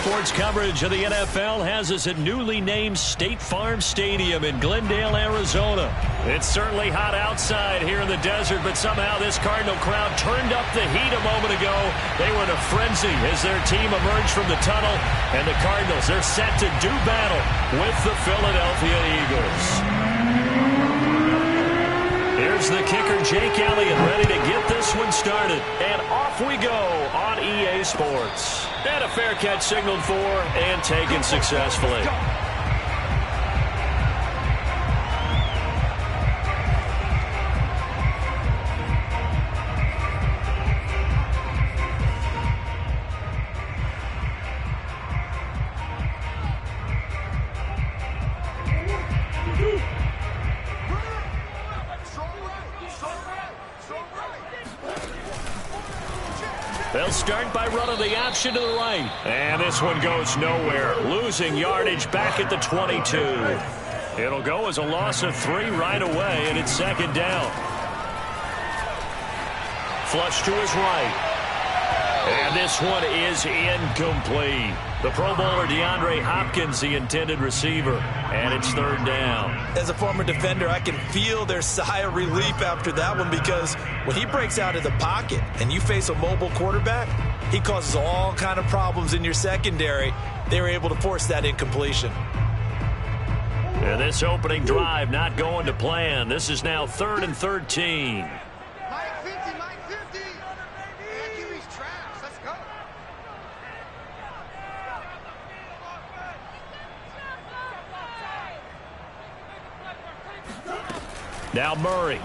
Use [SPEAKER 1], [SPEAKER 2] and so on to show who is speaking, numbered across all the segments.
[SPEAKER 1] Sports coverage of the NFL has us at newly named State Farm Stadium in Glendale, Arizona. It's certainly hot outside here in the desert, but somehow this Cardinal crowd turned up the heat a moment ago. They were in a frenzy as their team emerged from the tunnel, and the Cardinals, they're set to do battle with the Philadelphia Eagles. Here's the kicker, Jake Elliott, ready to get this one started. And off we go on EA Sports. And a fair catch signaled for and taken successfully. They'll start by running the option to the right. And this one goes nowhere. Losing yardage back at the 22. It'll go as a loss of 3 right away, and it's second down. Flush to his right. And this one is incomplete. The Pro Bowler DeAndre Hopkins, the intended receiver. And it's third down.
[SPEAKER 2] As a former defender, I can feel their sigh of relief after that one, because when he breaks out of the pocket and you face a mobile quarterback, he causes all kind of problems in your secondary. They were able to force that incompletion.
[SPEAKER 1] And this opening drive not going to plan. This is now 3rd and 13. Now Murray,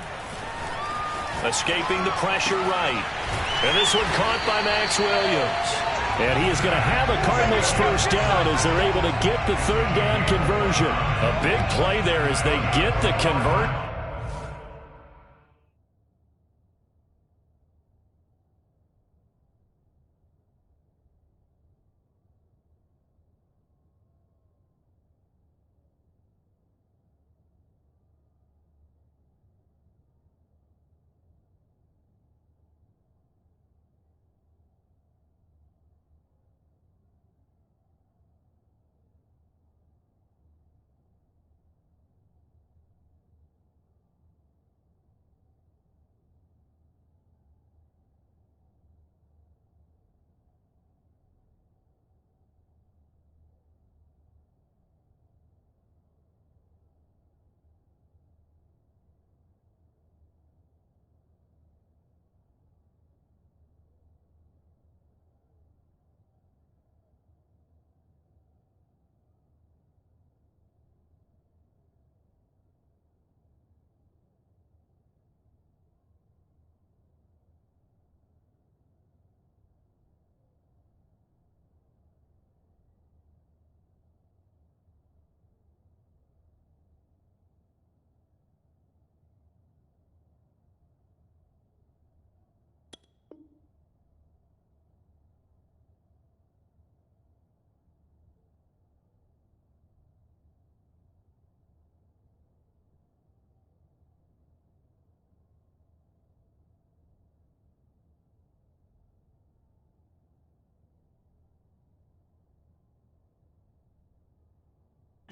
[SPEAKER 1] escaping the pressure right. And this one caught by Max Williams. And he is going to have a Cardinals first down as they're able to get the third down conversion. A big play there as they get the convert.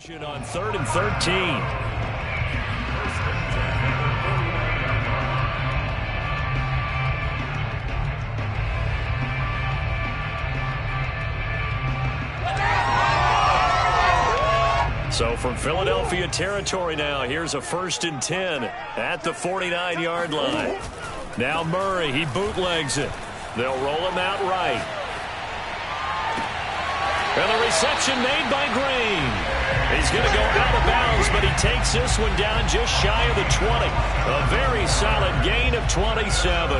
[SPEAKER 1] On 3rd and 13. So from Philadelphia territory now, here's a 1st and 10 at the 49-yard line. Now Murray, he bootlegs it. They'll roll him out right. And the reception made by Green. He's going to go out of bounds, but he takes this one down just shy of the 20. A very solid gain of 27.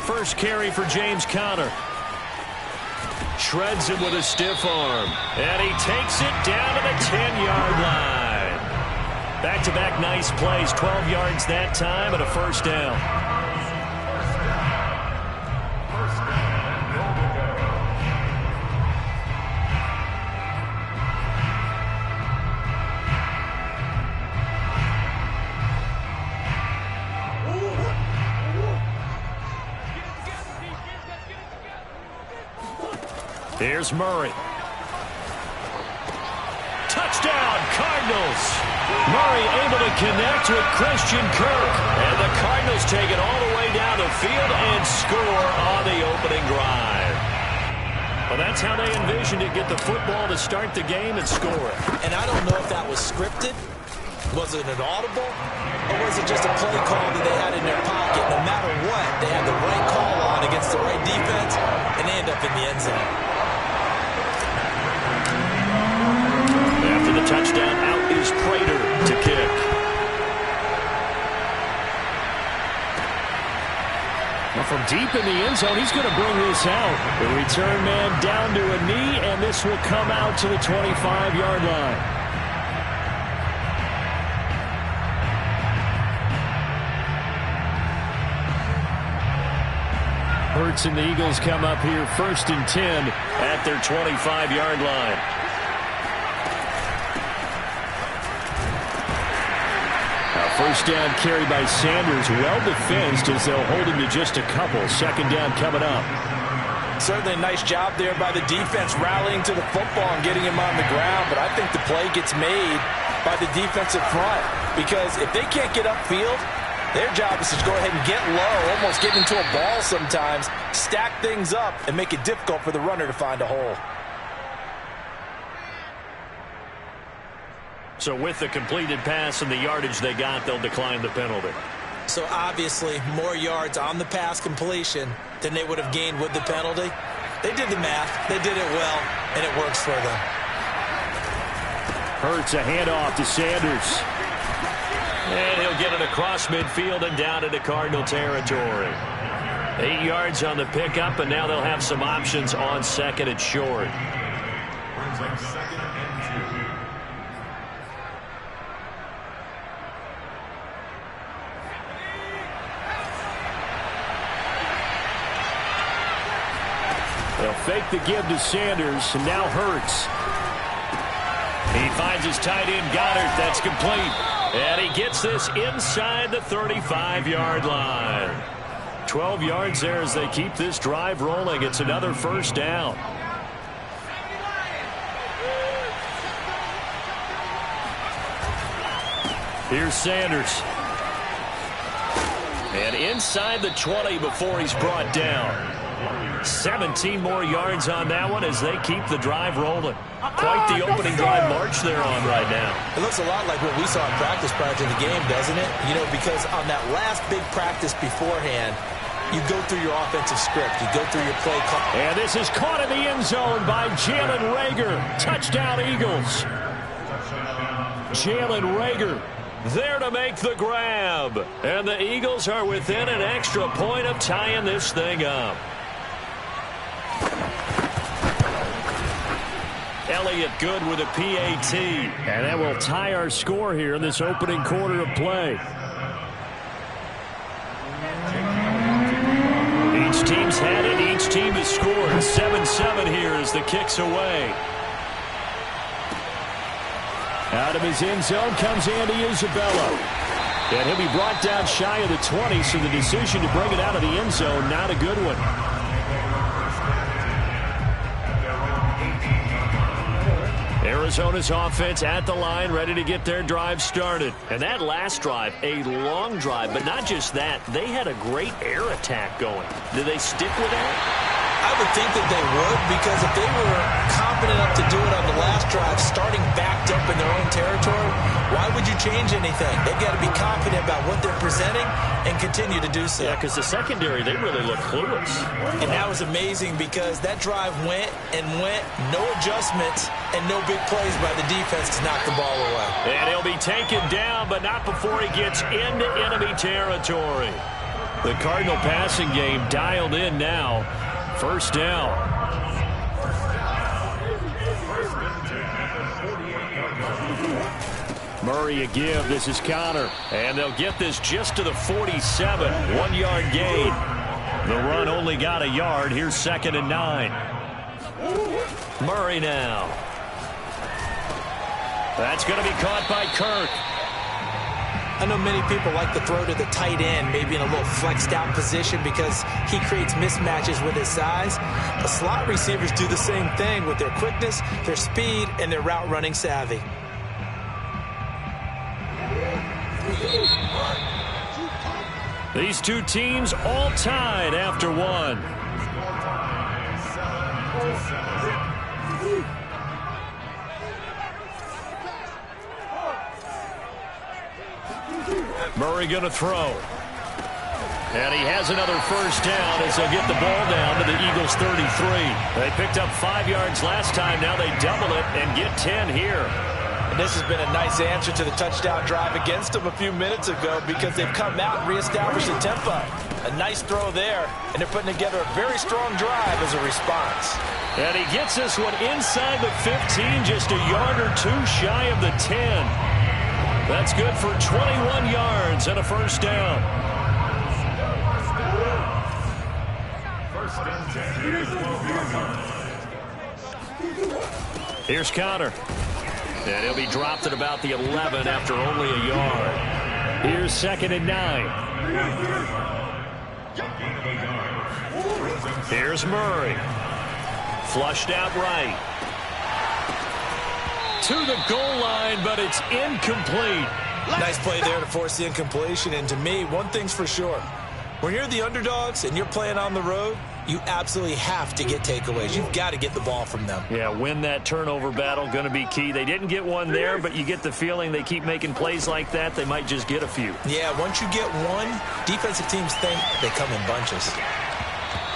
[SPEAKER 1] First carry for James Conner. Shreds him with a stiff arm. And he takes it down to the 10-yard line. Back-to-back nice plays. 12 yards that time and a first down. Here's Murray. Touchdown, Cardinals. Murray able to connect with Christian Kirk. And the Cardinals take it all the way down the field and score on the opening drive. Well, that's how they envisioned it. Get the football to start the game and score it.
[SPEAKER 2] And I don't know if that was scripted. Was it an audible? Or was it just a play call that they had in their pocket? No matter what, they had the right call on against the right defense, and they end up in the end zone.
[SPEAKER 1] After the touchdown, out is Prater to kick. Well, from deep in the end zone, he's going to bring this out. The return man down to a knee, and this will come out to the 25-yard line. Hurts and the Eagles come up here 1st and 10 at their 25-yard line. First down carry by Sanders, well defensed as they'll hold him to just a couple. 2nd down coming up.
[SPEAKER 2] Certainly a nice job there by the defense rallying to the football and getting him on the ground, but I think the play gets made by the defensive front because if they can't get upfield, their job is to go ahead and get low, almost get into a ball sometimes, stack things up, and make it difficult for the runner to find a hole.
[SPEAKER 1] So with the completed pass and the yardage they got, they'll decline the penalty.
[SPEAKER 2] So obviously more yards on the pass completion than they would have gained with the penalty. They did the math. They did it well, and it works for them.
[SPEAKER 1] Hurts a handoff to Sanders. And he'll get it across midfield and down into Cardinal territory. 8 yards on the pickup, and now they'll have some options on 2nd and short. They'll fake the give to Sanders, and now Hurts. He finds his tight end, Goddard. That's complete. And he gets this inside the 35-yard line. 12 yards there as they keep this drive rolling. It's another 1st down. Here's Sanders. And inside the 20 before he's brought down. 17 more yards on that one as they keep the drive rolling. Quite the opening drive march they're on right now.
[SPEAKER 2] It looks a lot like what we saw in practice prior to the game, doesn't it? You know, because on that last big practice beforehand, you go through your offensive script. You go through your play call.
[SPEAKER 1] And this is caught in the end zone by Jalen Reagor. Touchdown, Eagles. Jalen Reagor there to make the grab. And the Eagles are within an extra point of tying this thing up. Elliott good with a PAT. And that will tie our score here in this opening quarter of play. Each team's had it. Each team has scored. 7-7 here as the kick's away. Out of his end zone comes Andy Isabella. And he'll be brought down shy of the 20, so the decision to bring it out of the end zone, not a good one. Arizona's offense at the line, ready to get their drive started. And that last drive, a long drive, but not just that. They had a great air attack going. Do they stick with that?
[SPEAKER 2] I would think that they would, because if they were confident enough to do it on the last drive, starting backed up in their own territory, why would you change anything? They've got to be confident about what they're presenting and continue to do so.
[SPEAKER 1] Yeah, because the secondary, they really look clueless.
[SPEAKER 2] And that was amazing because that drive went and went, no adjustments and no big plays by the defense to knock the ball away.
[SPEAKER 1] And he'll be taken down, but not before he gets into enemy territory. The Cardinal passing game dialed in now. 1st down. Murray a give. This is Connor. And they'll get this just to the 47. 1-yard gain. The run only got a yard. Here's 2nd and 9. Murray now. That's going to be caught by Kirk.
[SPEAKER 2] I know many people like to throw to the tight end, maybe in a little flexed out position because he creates mismatches with his size. But slot receivers do the same thing with their quickness, their speed, and their route running savvy.
[SPEAKER 1] These two teams all tied after one. Murray going to throw. And he has another first down as they'll get the ball down to the Eagles 33. They picked up 5 yards last time. Now they double it and get 10 here.
[SPEAKER 2] And this has been a nice answer to the touchdown drive against them a few minutes ago because they've come out and reestablished the tempo. A nice throw there, and they're putting together a very strong drive as a response.
[SPEAKER 1] And he gets this one inside the 15, just a yard or two shy of the 10. That's good for 21 yards and a first down. Here's Conner. And he'll be dropped at about the 11 after only a yard. Here's 2nd and 9. Here's Murray. Flushed out right. To the goal line, but it's incomplete.
[SPEAKER 2] Nice play there to force the incompletion. And to me, one thing's for sure. When you're the underdogs and you're playing on the road, you absolutely have to get takeaways. You've got to get the ball from them.
[SPEAKER 1] Yeah, win that turnover battle, going to be key. They didn't get one there, but you get the feeling they keep making plays like that, they might just get a few.
[SPEAKER 2] Yeah, once you get one, defensive teams think they come in bunches.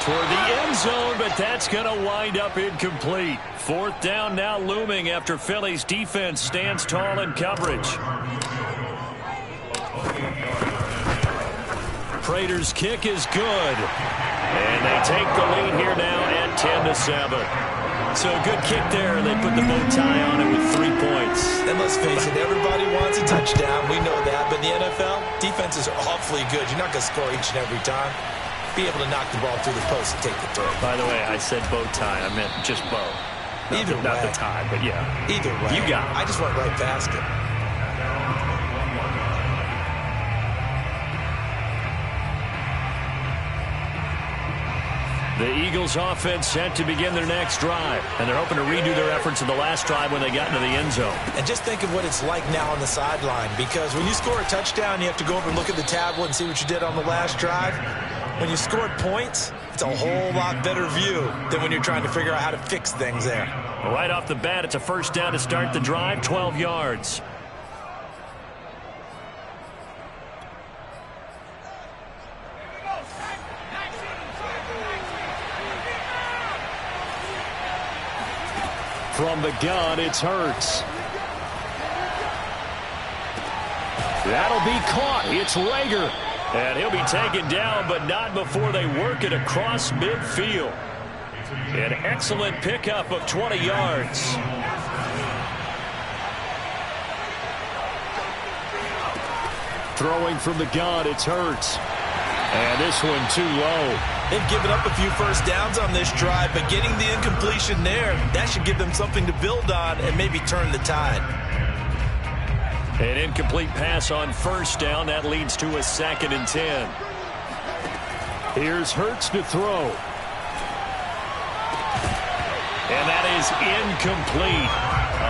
[SPEAKER 1] Toward the end zone, but that's going to wind up incomplete. 4th down now looming after Philly's defense stands tall in coverage. Prater's kick is good. And they take the lead here now at 10-7. So a good kick there. They put the bow tie on it with 3 points.
[SPEAKER 2] And let's face it, everybody wants a touchdown. We know that. But in the NFL, defenses are awfully good. You're not going to score each and every time. Be able to knock the ball through the post and take the throw.
[SPEAKER 1] By the way, I said bow tie. I meant just bow. Not the tie, but yeah.
[SPEAKER 2] Either way.
[SPEAKER 1] You got it.
[SPEAKER 2] I just went right past it.
[SPEAKER 1] The Eagles offense set to begin their next drive. And they're hoping to redo their efforts in the last drive when they got into the end zone.
[SPEAKER 2] And just think of what it's like now on the sideline. Because when you score a touchdown, you have to go over and look at the tablet and see what you did on the last drive. When you scored points, it's a whole lot better view than when you're trying to figure out how to fix things there.
[SPEAKER 1] Well, right off the bat, it's a first down to start the drive, 12 yards. From the gun, it's Hurts. That'll be caught. It's Reagor. And he'll be taken down, but not before they work it across midfield. An excellent pickup of 20 yards. Throwing from the gun, it's Hurts. And this one too low.
[SPEAKER 2] They've given up a few first downs on this drive, but getting the incompletion there, that should give them something to build on and maybe turn the tide.
[SPEAKER 1] An incomplete pass on first down. That leads to a 2nd and 10. Here's Hurts to throw. And that is incomplete.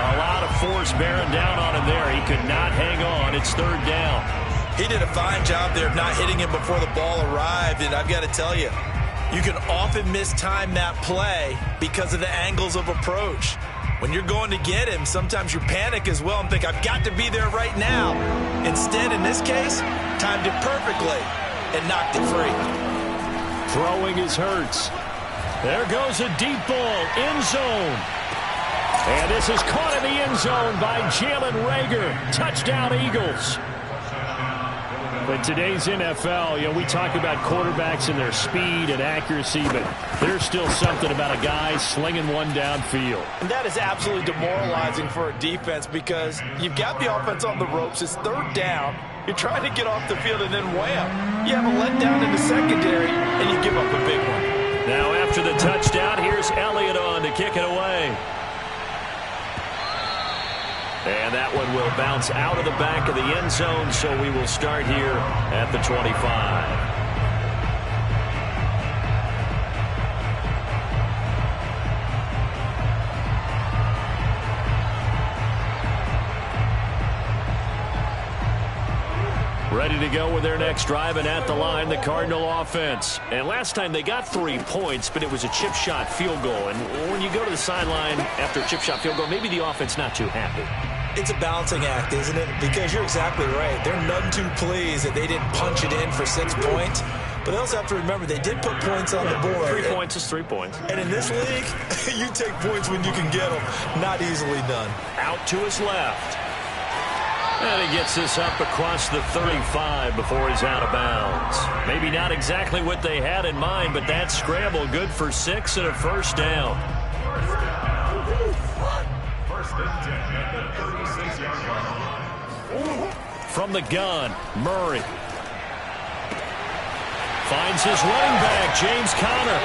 [SPEAKER 1] A lot of force bearing down on him there. He could not hang on. It's 3rd down.
[SPEAKER 2] He did a fine job there of not hitting him before the ball arrived. And I've got to tell you, you can often mistime that play because of the angles of approach. When you're going to get him, sometimes you panic as well and think, I've got to be there right now. Instead, in this case, timed it perfectly and knocked it free.
[SPEAKER 1] Throwing is Hurts. There goes a deep ball, end zone. And this is caught in the end zone by Jalen Reagor. Touchdown, Eagles. In today's NFL, we talk about quarterbacks and their speed and accuracy, but there's still something about a guy slinging one downfield.
[SPEAKER 2] And that is absolutely demoralizing for a defense because you've got the offense on the ropes. It's 3rd down. You're trying to get off the field, and then wham, you have a letdown in the secondary, and you give up a big one.
[SPEAKER 1] Now after the touchdown, here's Elliott on to kick it away. And that one will bounce out of the back of the end zone, so we will start here at the 25. Ready to go with their next drive, and at the line, the Cardinal offense. And last time they got 3 points, but it was a chip shot field goal. And when you go to the sideline after a chip shot field goal, maybe the offense not too happy.
[SPEAKER 2] It's a balancing act, isn't it? Because you're exactly right. They're none too pleased that they didn't punch it in for 6 points. But they also have to remember they did put points on the board.
[SPEAKER 1] 3 points is 3 points.
[SPEAKER 2] And in this league, you take points when you can get them. Not easily done.
[SPEAKER 1] Out to his left. And he gets this up across the 35 before he's out of bounds. Maybe not exactly what they had in mind, but that scramble good for 6 and a first down. From the gun, Murray. Finds his running back, James Conner.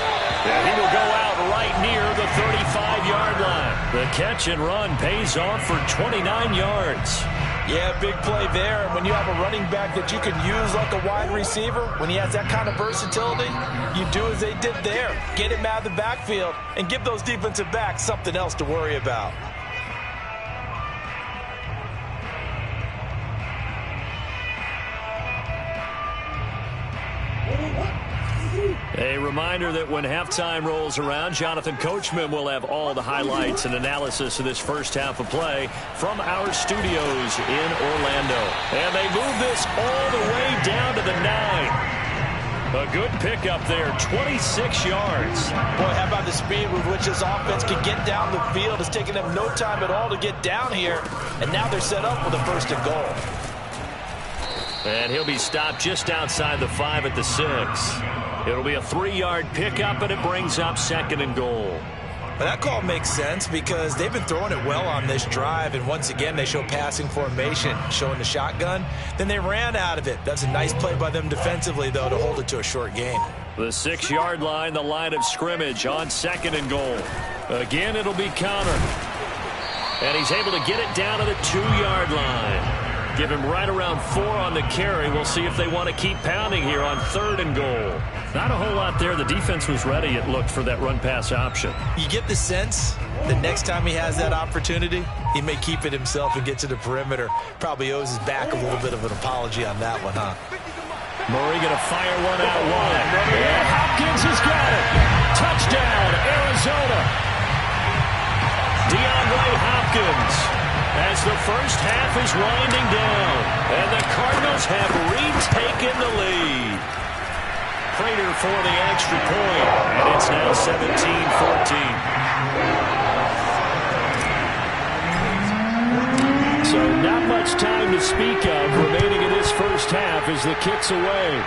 [SPEAKER 1] And he will go out right near the 35-yard line. The catch and run pays off for 29 yards.
[SPEAKER 2] Yeah, big play there. And when you have a running back that you can use like a wide receiver, when he has that kind of versatility, you do as they did there. Get him out of the backfield and give those defensive backs something else to worry about.
[SPEAKER 1] A reminder that when halftime rolls around, Jonathan Coachman will have all the highlights and analysis of this first half of play from our studios in Orlando. And they move this all the way down to the 9. A good pickup there, 26 yards.
[SPEAKER 2] Boy, how about the speed with which this offense can get down the field? It's taken them no time at all to get down here. And now they're set up with a first and goal.
[SPEAKER 1] And he'll be stopped just outside the 5 at the 6. It'll be a 3-yard pickup, and it brings up 2nd and goal.
[SPEAKER 2] Well, that call makes sense because they've been throwing it well on this drive, and once again they show passing formation, showing the shotgun. Then they ran out of it. That's a nice play by them defensively, though, to hold it to a short gain.
[SPEAKER 1] The 6-yard line, the line of scrimmage on 2nd and goal. Again, it'll be Conner. And he's able to get it down to the 2-yard line. Give him right around 4 on the carry. We'll see if they want to keep pounding here on 3rd and goal. Not a whole lot there. The defense was ready, it looked, for that run-pass option.
[SPEAKER 2] You get the sense the next time he has that opportunity, he may keep it himself and get to the perimeter. Probably owes his back a little bit of an apology on that one, huh?
[SPEAKER 1] Murray going to fire one out wide. And Hopkins has got it. Touchdown, Arizona. DeAndre Hopkins, as the first half is winding down, and the Cardinals have retaken the lead. Prater for the extra point, and it's now 17-14. So not much time to speak of remaining in this first half as the kick's away.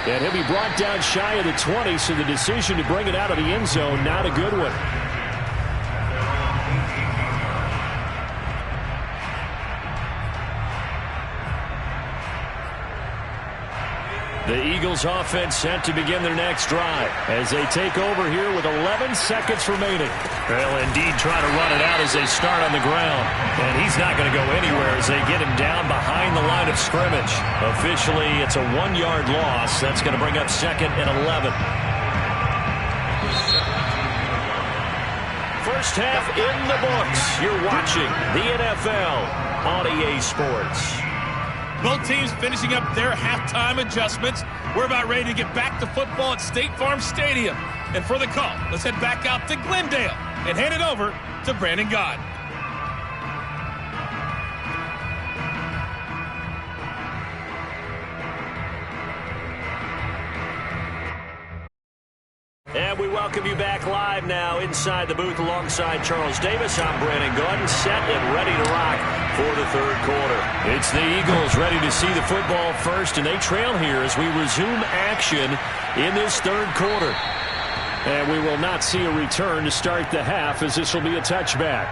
[SPEAKER 1] And he'll be brought down shy of the 20, so the decision to bring it out of the end zone, not a good one. The Eagles offense set to begin their next drive as they take over here with 11 seconds remaining. They'll indeed try to run it out as they start on the ground. And he's not going to go anywhere as they get him down behind the line of scrimmage. Officially, it's a 1-yard loss. That's going to bring up 2nd and 11. First half in the books. You're watching the NFL on EA Sports.
[SPEAKER 3] Both teams finishing up their halftime adjustments. We're about ready to get back to football at State Farm Stadium. And for the call, let's head back out to Glendale and hand it over to Brandon Gaudin.
[SPEAKER 1] And we welcome you back live now inside the booth alongside Charles Davis. I'm Brandon Gaudin, set and ready to rock for the 3rd quarter. It's the Eagles ready to see the football first, and they trail here as we resume action in this 3rd quarter. And we will not see a return to start the half, as this will be a touchback.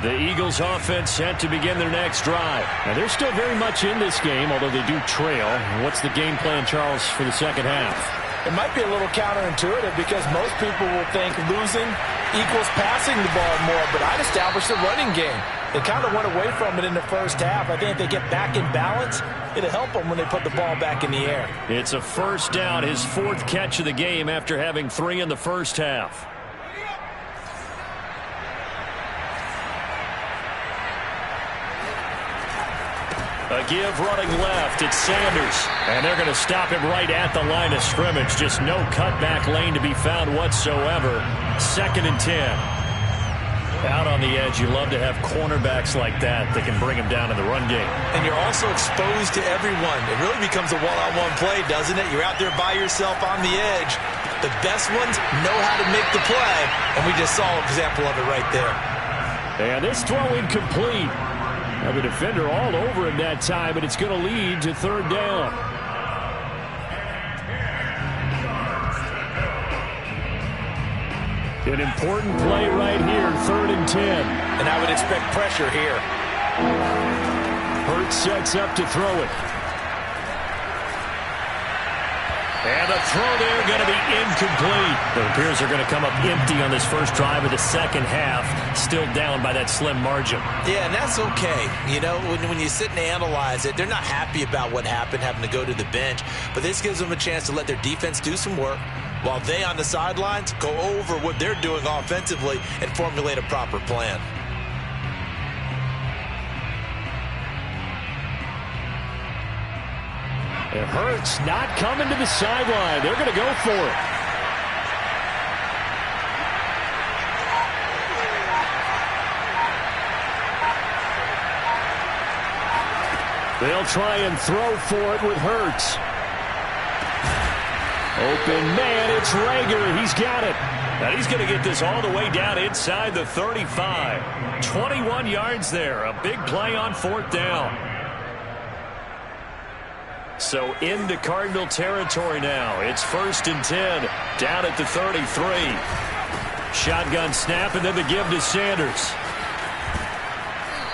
[SPEAKER 1] The Eagles offense set to begin their next drive.
[SPEAKER 4] Now they're still very much in this game, although they do trail. What's the game plan, Charles, for the second half?
[SPEAKER 2] It might be a little counterintuitive because most people will think losing equals passing the ball more, but I'd establish the running game. They kind of went away from it in the first half. I think if they get back in balance, it'll help them when they put the ball back in the air.
[SPEAKER 1] It's a first down, his 4th catch of the game after having 3 in the first half. A give running left. It's Sanders. And they're going to stop him right at the line of scrimmage. Just no cutback lane to be found whatsoever. 2nd and 10. Out on the edge, you love to have cornerbacks like that that can bring him down in the run game.
[SPEAKER 2] And you're also exposed to everyone. It really becomes a one-on-one play, doesn't it? You're out there by yourself on the edge. The best ones know how to make the play, and we just saw an example of it right there.
[SPEAKER 1] And this throw incomplete. Now the defender all over him that time, and it's going to lead to 3rd down. An important play right here, 3rd and 10.
[SPEAKER 2] And I would expect pressure here.
[SPEAKER 1] Hurts sets up to throw it. And the throw there going to be incomplete. It appears they're going to come up empty on this first drive of the second half. Still down by that slim margin.
[SPEAKER 2] Yeah, and that's okay. You know, when you sit and analyze it, they're not happy about what happened, having to go to the bench. But this gives them a chance to let their defense do some work while they on the sidelines go over what they're doing offensively and formulate a proper plan.
[SPEAKER 1] It hurts not coming to the sideline. They're going to go for it. They'll try and throw for it with Hurts. Open man, it's Rager. He's got it. Now he's going to get this all the way down inside the 35. 21 yards there. A big play on 4th down. So into Cardinal territory now. It's 1st and 10. Down at the 33. Shotgun snap and then the give to Sanders.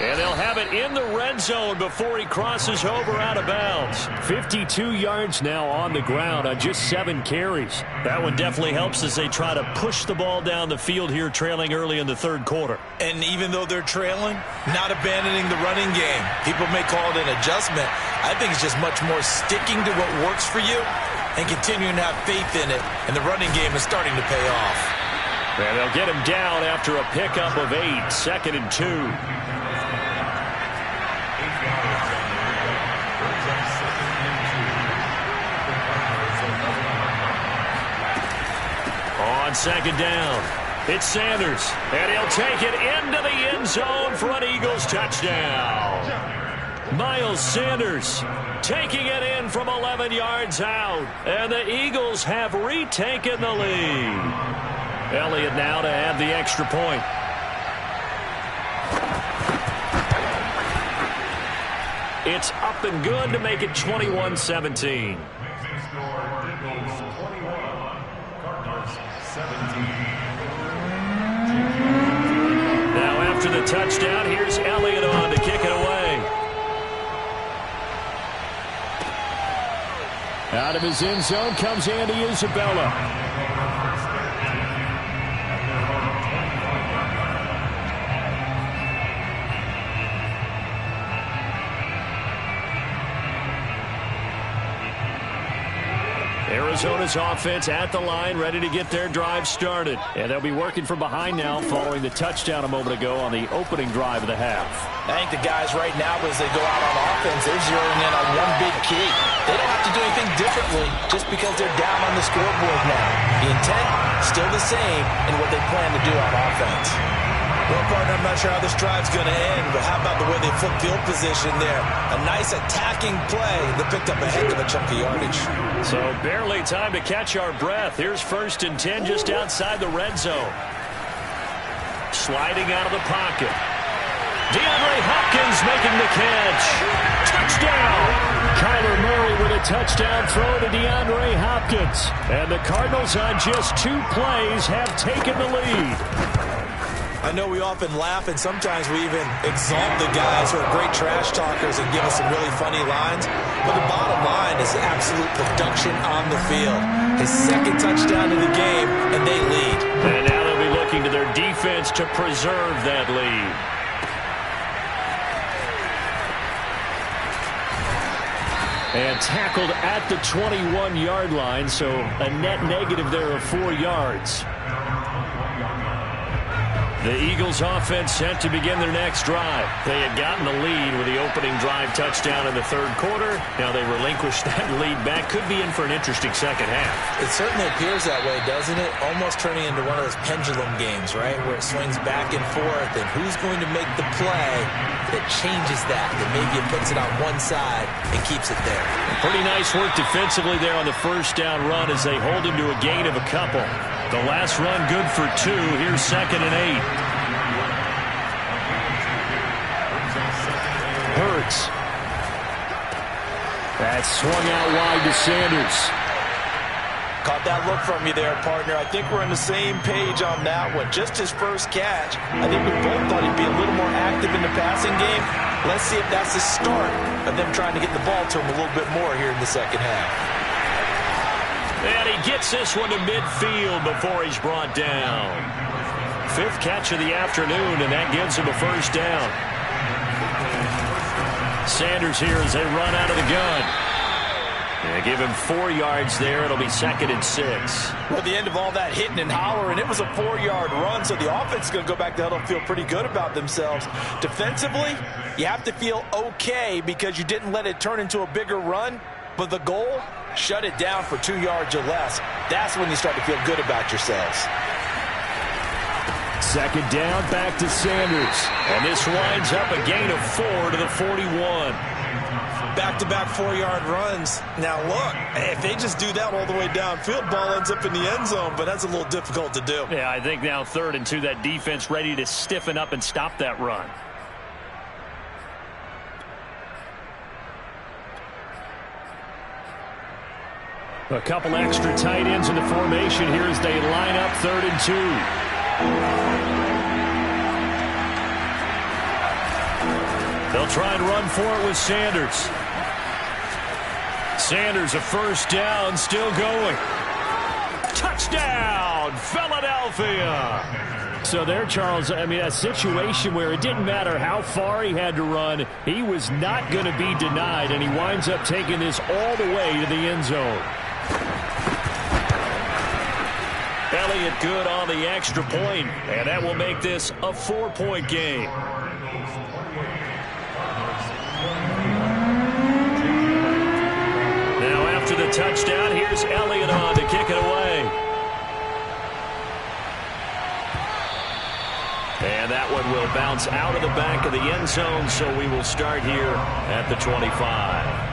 [SPEAKER 1] And they'll have it in the red zone before he crosses over out of bounds. 52 yards now on the ground on just 7 carries. That one definitely helps as they try to push the ball down the field here, trailing early in the 3rd quarter.
[SPEAKER 2] And even though they're trailing, not abandoning the running game. People may call it an adjustment. I think it's just much more sticking to what works for you and continuing to have faith in it. And the running game is starting to pay off.
[SPEAKER 1] And they'll get him down after a pickup of 8. 2nd and 2. On 2nd down, it's Sanders, and he'll take it into the end zone for an Eagles touchdown. Miles Sanders taking it in from 11 yards out, and the Eagles have retaken the lead. Elliott now to add the extra point. It's up and good to make it 21-17. Now after the touchdown, here's Elliott on to kick it away. Out of his end zone comes Andy Isabella. Arizona's offense at the line, ready to get their drive started. And they'll be working from behind now following the touchdown a moment ago on the opening drive of the half.
[SPEAKER 2] I think the guys right now, as they go out on offense, they're zeroing in on one big key. They don't have to do anything differently just because they're down on the scoreboard now. The intent, still the same in what they plan to do on offense. Well, partner, I'm not sure how this drive's going to end, but how about the way they flip field position there? A nice attacking play that picked up a heck of a chunk of yardage.
[SPEAKER 1] So barely time to catch our breath. Here's 1st and 10 just outside the red zone. Sliding out of the pocket. DeAndre Hopkins making the catch. Touchdown! Kyler Murray with a touchdown throw to DeAndre Hopkins. And the Cardinals on just 2 plays have taken the lead.
[SPEAKER 2] I know we often laugh, and sometimes we even exalt the guys who are great trash talkers and give us some really funny lines. But the bottom line is absolute production on the field. His second touchdown of the game, and they lead.
[SPEAKER 1] And now they'll be looking to their defense to preserve that lead. And tackled at the 21-yard line, so a net negative there of 4 yards. The Eagles offense set to begin their next drive. They had gotten the lead with the opening drive touchdown in the third quarter. Now they relinquished that lead back. Could be in for an interesting second half.
[SPEAKER 2] It certainly appears that way, doesn't it? Almost turning into one of those pendulum games, right? Where it swings back and forth, and who's going to make the play that changes that maybe it puts it on one side and keeps it there.
[SPEAKER 1] Pretty nice work defensively there on the first down run as they hold him to a gain of a couple. The last run good for 2. Here's 2nd and 8. Hurts. That's swung out wide to Sanders.
[SPEAKER 2] Caught that look from you there, partner. I think we're on the same page on that one. Just his first catch. I think we both thought he'd be a little more active in the passing game. Let's see if that's the start of them trying to get the ball to him a little bit more here in the second half.
[SPEAKER 1] And he gets this one to midfield before he's brought down. 5th catch of the afternoon, and that gives him a first down. Sanders here as they run out of the gun. They give him 4 yards there. It'll be 2nd and 6.
[SPEAKER 2] Well, at the end of all that hitting and hollering, it was a 4-yard run, so the offense is going to go back to huddle and feel pretty good about themselves. Defensively, you have to feel okay because you didn't let it turn into a bigger run, but the goal, shut it down for 2 yards or less. That's when you start to feel good about yourselves.
[SPEAKER 1] 2nd down, back to Sanders. And this winds up a gain of 4 to the 41.
[SPEAKER 2] Back-to-back 4-yard runs. Now, look, if they just do that all the way downfield, ball ends up in the end zone, but that's a little difficult to do.
[SPEAKER 1] Yeah, I think now 3rd and 2, that defense ready to stiffen up and stop that run. A couple extra tight ends in the formation here as they line up 3rd and 2. They'll try and run for it with Sanders. Sanders, a first down, still going. Touchdown, Philadelphia! So there, Charles, I mean, a situation where it didn't matter how far he had to run, he was not going to be denied, and he winds up taking this all the way to the end zone. Elliott good on the extra point, and that will make this a 4-point game. Now after the touchdown, here's Elliott on to kick it away. And that one will bounce out of the back of the end zone, so we will start here at the 25.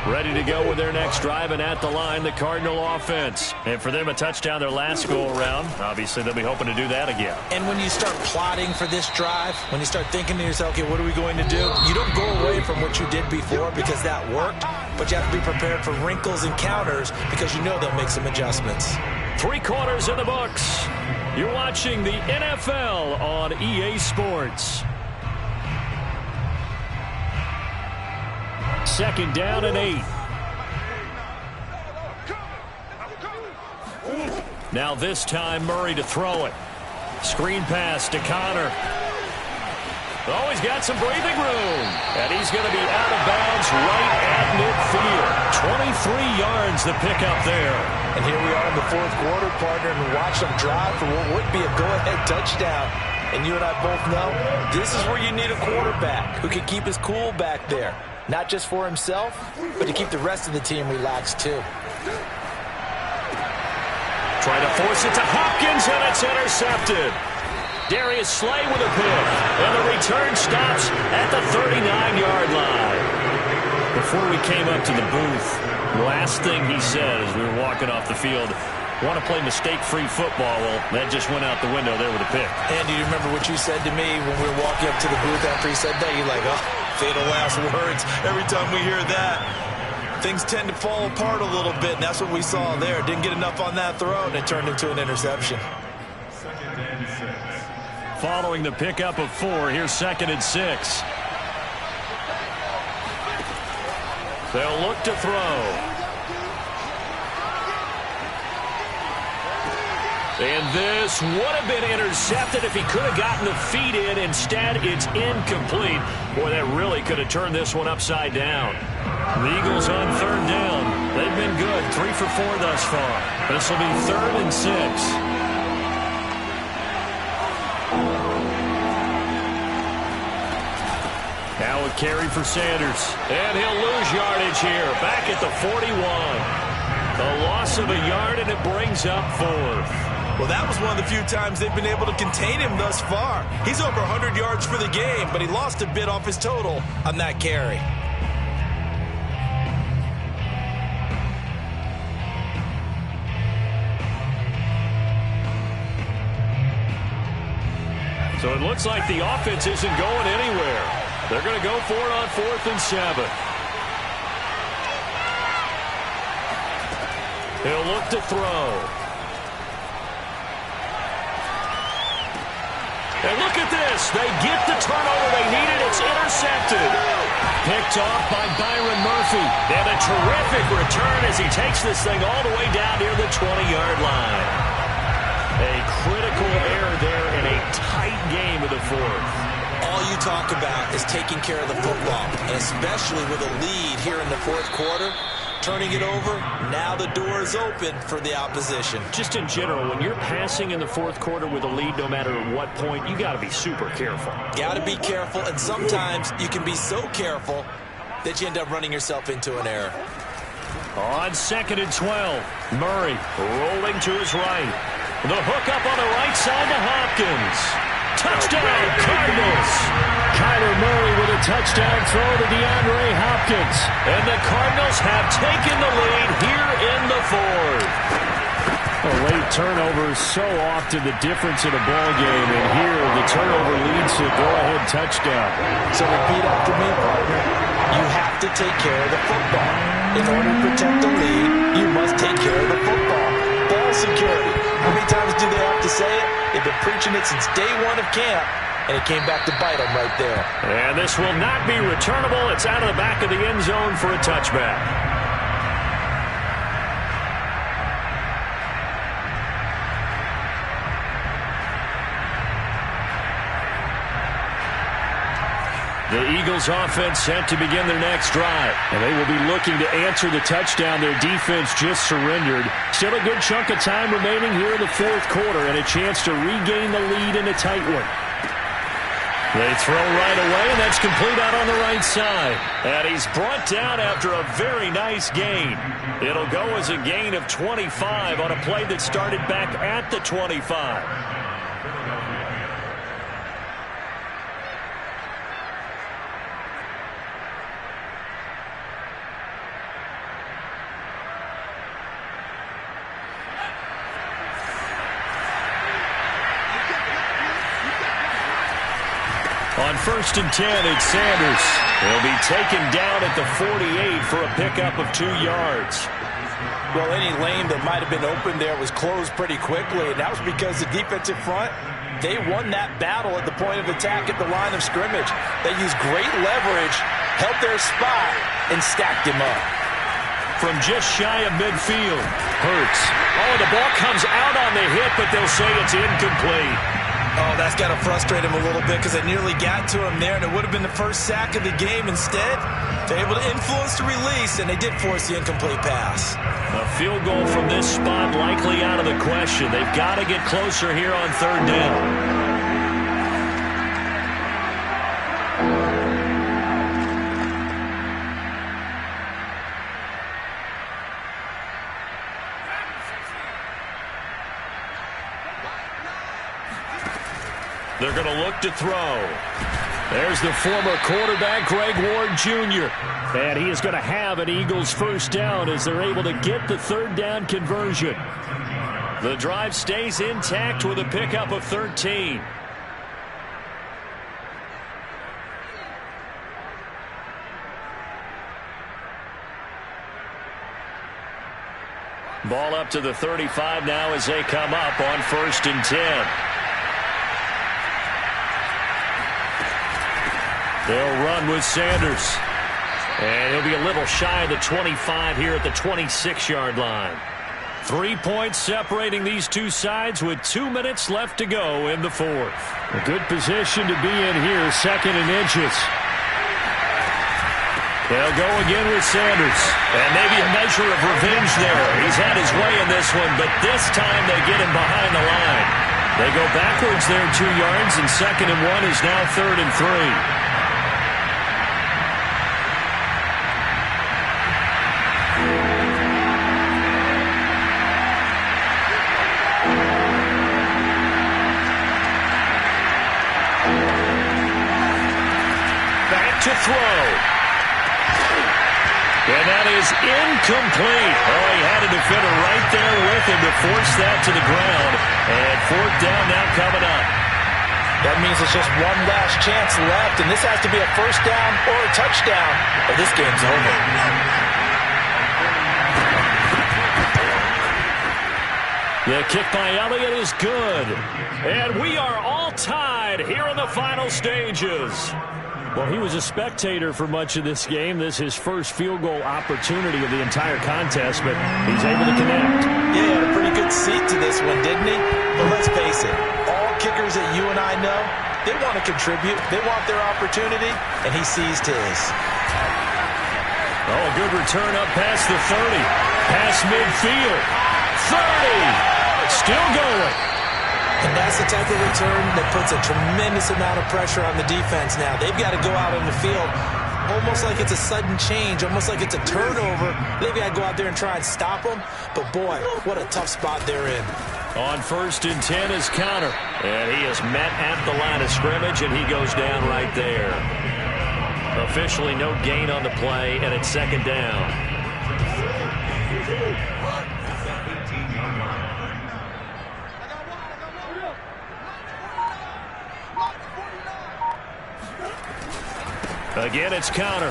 [SPEAKER 1] Ready to go with their next drive, and at the line, the Cardinal offense. And for them, a touchdown their last go-around. Obviously, they'll be hoping to do that again.
[SPEAKER 2] And when you start plotting for this drive, when you start thinking to yourself, okay, what are we going to do? You don't go away from what you did before because that worked, but you have to be prepared for wrinkles and counters because you know they'll make some adjustments.
[SPEAKER 1] 3 quarters in the books. You're watching the NFL on EA Sports. 2nd down and 8. Now this time Murray to throw it. Screen pass to Connor. Oh, he's got some breathing room. And he's going to be out of bounds right at midfield. 23 yards the pickup there.
[SPEAKER 2] And here we are in the 4th quarter, partner, and we watch them drive for what would be a go-ahead touchdown. And you and I both know this is where you need a quarterback who can keep his cool back there. Not just for himself, but to keep the rest of the team relaxed, too.
[SPEAKER 1] Try to force it to Hopkins, and it's intercepted. Darius Slay with a pick, and the return stops at the 39-yard line. Before we came up to the booth, the last thing he said as we were walking off the field, Want to play mistake-free football. Well, that just went out the window there with a pick.
[SPEAKER 2] And do you remember what you said to me when we were walking up to the booth after he said that? You're like, oh, fatal last words. Every time we hear that, things tend to fall apart a little bit, and that's what we saw there. Didn't get enough on that throw, and it turned into an interception.
[SPEAKER 1] Following the pickup of 4, here's 2nd and 6. They'll look to throw. And this would have been intercepted if he could have gotten the feet in. Instead, it's incomplete. Boy, that really could have turned this one upside down. The Eagles on 3rd down. They've been good, 3 for 4 thus far. This will be 3rd and 6. Now a carry for Sanders. And he'll lose yardage here. Back at the 41. A loss of a yard, and it brings up 4th.
[SPEAKER 2] Well, that was one of the few times they've been able to contain him thus far. He's over 100 yards for the game, but he lost a bit off his total on that carry.
[SPEAKER 1] So it looks like the offense isn't going anywhere. They're going to go for it on 4th and 7. He'll look to throw. And look at this. They get the turnover they needed. It's intercepted. Picked off by Byron Murphy. And a terrific return as he takes this thing all the way down near the 20-yard line. A critical error there in a tight game of the 4th.
[SPEAKER 2] All you talk about is taking care of the football, and especially with a lead here in the 4th quarter. Turning it over, now the door is open for the opposition.
[SPEAKER 1] Just in general, when you're passing in the 4th quarter with a lead, no matter at what point, you got to be super careful.
[SPEAKER 2] Got to be careful, and sometimes you can be so careful that you end up running yourself into an error.
[SPEAKER 1] On 2nd and 12, Murray rolling to his right. The hook up on the right side to Hopkins. Touchdown, Cardinals! Kyler Murray with a touchdown throw to DeAndre Hopkins. And the Cardinals have taken the lead here in the 4th. A late turnover is so often the difference in a ball game, and here the turnover leads to a go-ahead touchdown.
[SPEAKER 2] So repeat after me, partner. You have to take care of the football. In order to protect the lead, you must take care of the football. Ball security. How many times do they have to say it? They've been preaching it since day 1 of camp, and it came back to bite them right there.
[SPEAKER 1] And this will not be returnable. It's out of the back of the end zone for a touchback. The Eagles offense set to begin their next drive. And they will be looking to answer the touchdown their defense just surrendered. Still a good chunk of time remaining here in the 4th quarter and a chance to regain the lead in a tight one. They throw right away, and that's complete out on the right side. And he's brought down after a very nice gain. It'll go as a gain of 25 on a play that started back at the 25. On 1st and 10, it's Sanders. He'll be taken down at the 48 for a pickup of 2 yards.
[SPEAKER 2] Well, any lane that might have been open there was closed pretty quickly, and that was because the defensive front, they won that battle at the point of attack at the line of scrimmage. They used great leverage, held their spot, and stacked him up.
[SPEAKER 1] From just shy of midfield, Hurts. Oh, the ball comes out on the hit, but they'll say it's incomplete.
[SPEAKER 2] Oh, that's got to frustrate him a little bit because they nearly got to him there, and it would have been the first sack of the game. Instead, they're able to influence the release, and they did force the incomplete pass.
[SPEAKER 1] A field goal from this spot likely out of the question. They've got to get closer here on 3rd down. They're going to look to throw. There's the former quarterback, Greg Ward Jr. And he is going to have an Eagles first down as they're able to get the 3rd down conversion. The drive stays intact with a pickup of 13. Ball up to the 35 now as they come up on 1st and 10. They'll run with Sanders. And he'll be a little shy of the 25 here at the 26-yard line. 3 points separating these two sides with 2 minutes left to go in the fourth.
[SPEAKER 4] A good position to be in here, 2nd and inches.
[SPEAKER 1] They'll go again with Sanders. And maybe a measure of revenge there. He's had his way in this one, but this time they get him behind the line. They go backwards there 2 yards, and 2nd and 1 is now 3rd and 3. To throw. And that is incomplete. Oh, he had a defender right there with him to force that to the ground. And 4th down now coming up.
[SPEAKER 2] That means it's just one last chance left, and this has to be a 1st down or a touchdown, or this game's over.
[SPEAKER 1] The kick by Elliott is good. And we are all tied here in the final stages.
[SPEAKER 4] Well, he was a spectator for much of this game. This is his first field goal opportunity of the entire contest, but he's able to connect.
[SPEAKER 2] Yeah, he had a pretty good seat to this one, didn't he? But let's face it, all kickers that you and I know, they want to contribute. They want their opportunity, and he seized his.
[SPEAKER 1] Oh, a good return up past the 30. Past midfield. 30. Still going.
[SPEAKER 2] And that's the type of return that puts a tremendous amount of pressure on the defense now. They've got to go out on the field almost like it's a sudden change, almost like it's a turnover. They've got to go out there and try and stop them. But, boy, what a tough spot they're in.
[SPEAKER 1] On 1st and 10 is Counter. And he is met at the line of scrimmage, and he goes down right there. Officially no gain on the play, and it's 2nd down. Again, it's Counter.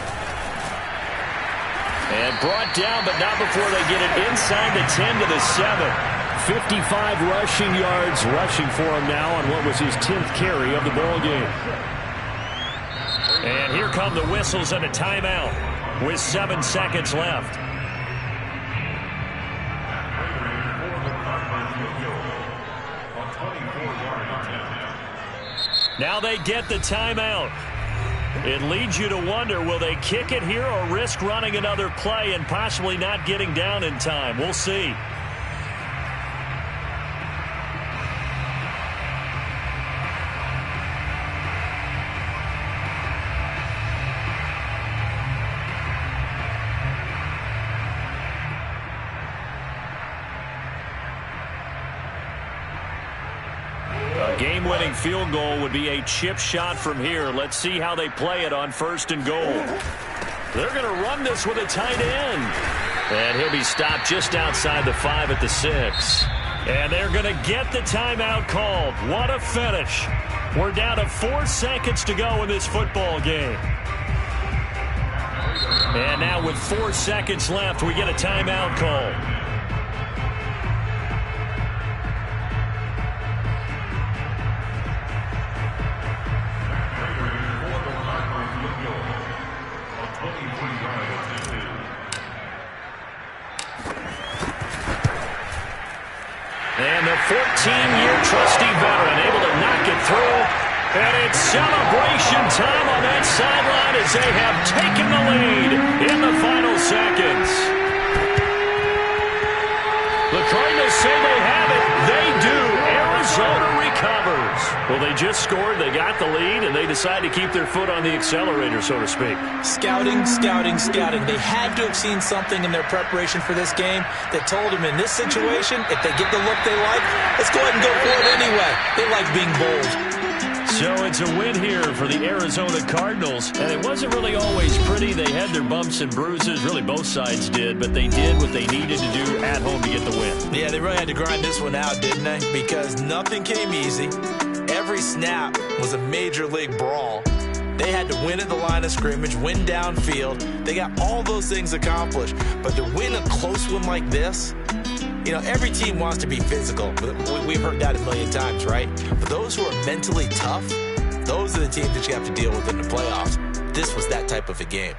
[SPEAKER 1] And brought down, but not before they get it inside the 10 to the 7.
[SPEAKER 4] 55 rushing yards rushing for him now on what was his 10th carry of the ball game.
[SPEAKER 1] And here come the whistles and a timeout with 7 seconds left. Now they get the timeout. It leads you to wonder, will they kick it here or risk running another play and possibly not getting down in time? We'll see. A game-winning field goal would be a chip shot from here. Let's see how they play it on 1st and goal. They're going to run this with a tight end. And he'll be stopped just outside the 5 at the 6. And they're going to get the timeout called. What a finish. We're down to 4 seconds to go in this football game. And now with 4 seconds left, we get a timeout call. And the 14-year trusty veteran able to knock it through. And it's celebration time on that sideline as they have taken the lead in the final seconds. The Cardinals say they have it. They do. Arizona recovers. Well, they just scored. They got the lead, and they decide to keep their foot on the accelerator, so to speak.
[SPEAKER 2] Scouting, scouting, scouting. They had to have seen something in their preparation for this game that told them in this situation, if they get the look they like, let's go ahead and go for it anyway. They like being bold.
[SPEAKER 1] So it's a win here for the Arizona Cardinals. And it wasn't really always pretty. They had their bumps and bruises. Really, both sides did. But they did what they needed to do at home to get the win.
[SPEAKER 2] Yeah, they really had to grind this one out, didn't they? Because nothing came easy. Every snap was a major league brawl. They had to win at the line of scrimmage, win downfield. They got all those things accomplished. But to win a close one like this, you know, every team wants to be physical. We've heard that a million times, right? But those who are mentally tough, those are the teams that you have to deal with in the playoffs. This was that type of a game.